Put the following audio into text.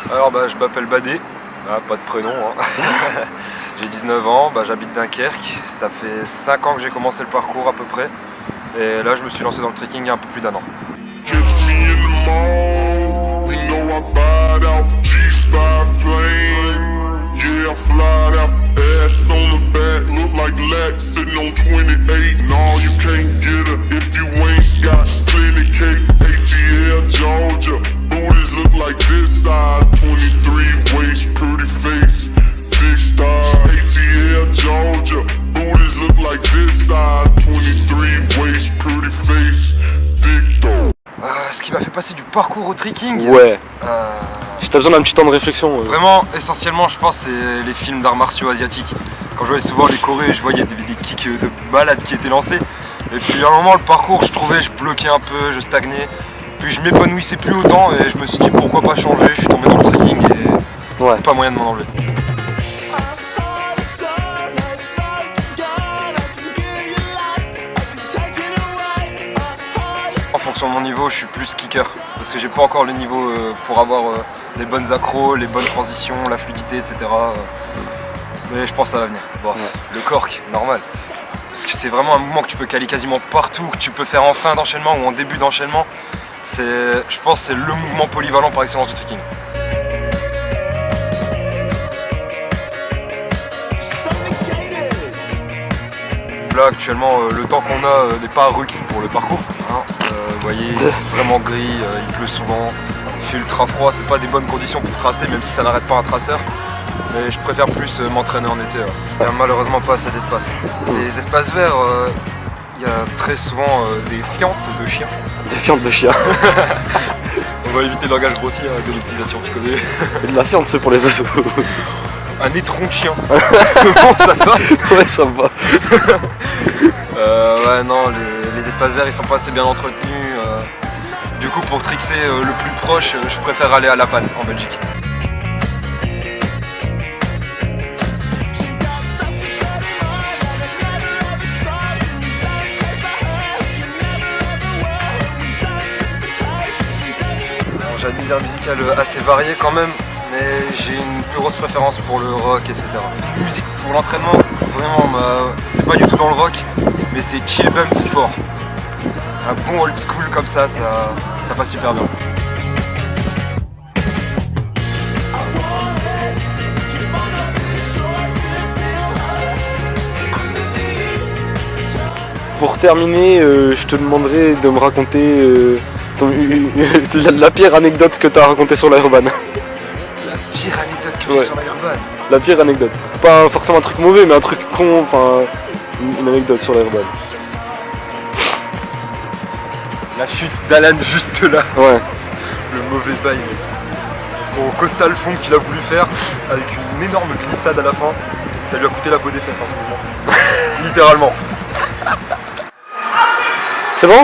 Alors je m'appelle Badé, pas de prénom, hein. J'ai 19 ans, j'habite Dunkerque, ça fait 5 ans que j'ai commencé le parcours à peu près. Et là je me suis lancé dans le trekking il y a un peu plus d'1 an. Ce qui m'a fait passer du parcours au trekking. Ouais. Si t'as besoin d'un petit temps de réflexion. Vraiment, essentiellement, je pense, c'est les films d'arts martiaux asiatiques. Quand je voyais souvent les Corées, je voyais des kicks de malades qui étaient lancés. Et puis à un moment, le parcours, je trouvais, je bloquais un peu, je stagnais. Puis je m'épanouissais plus autant et je me suis dit pourquoi pas changer. Je suis tombé dans le trekking et ouais. Pas moyen de m'en enlever. En fonction de mon niveau, je suis plus kicker parce que j'ai pas encore le niveau pour avoir les bonnes accros, les bonnes transitions, la fluidité, etc. Mais je pense que ça va venir. Bon, ouais. Le cork, normal. Parce que c'est vraiment un mouvement que tu peux caler quasiment partout, que tu peux faire en fin d'enchaînement ou en début d'enchaînement. Je pense que c'est le mouvement polyvalent par excellence du trekking. Là actuellement le temps qu'on a n'est pas requis pour le parcours. Hein. Vous voyez, vraiment gris, il pleut souvent, il fait ultra froid, c'est pas des bonnes conditions pour tracer même si ça n'arrête pas un traceur. Mais je préfère plus m'entraîner en été. Il n'y a malheureusement pas assez d'espace. Les espaces verts, il y a très souvent des fientes de chiens. Des fientes de chiens. On va éviter le langage grossier de l'utilisation, tu connais. Et de la fiente, c'est pour les oiseaux. Un étron de chien. Bon, ça va. Ouais, ça va. Ouais, non, les espaces verts ils sont pas assez bien entretenus. Du coup, pour trixer le plus proche, je préfère aller à La Panne en Belgique. J'ai un univers musical assez varié quand même, mais j'ai une plus grosse préférence pour le rock, etc. Musique pour l'entraînement, vraiment, c'est pas du tout dans le rock, mais c'est chill bump fort. Un bon old school comme ça passe super bien. Pour terminer, je te demanderai de me raconter la pire anecdote que tu as racontée sur l'Airban. La pire anecdote que j'ai sur l'Airban. La pire anecdote. Pas forcément un truc mauvais, mais un truc con, enfin une anecdote sur l'Airban. La chute d'Alan juste là. Ouais. Le mauvais bail, mec. Son costal fond qu'il a voulu faire avec une énorme glissade à la fin. Ça lui a coûté la peau des fesses en ce moment. Littéralement. C'est bon ?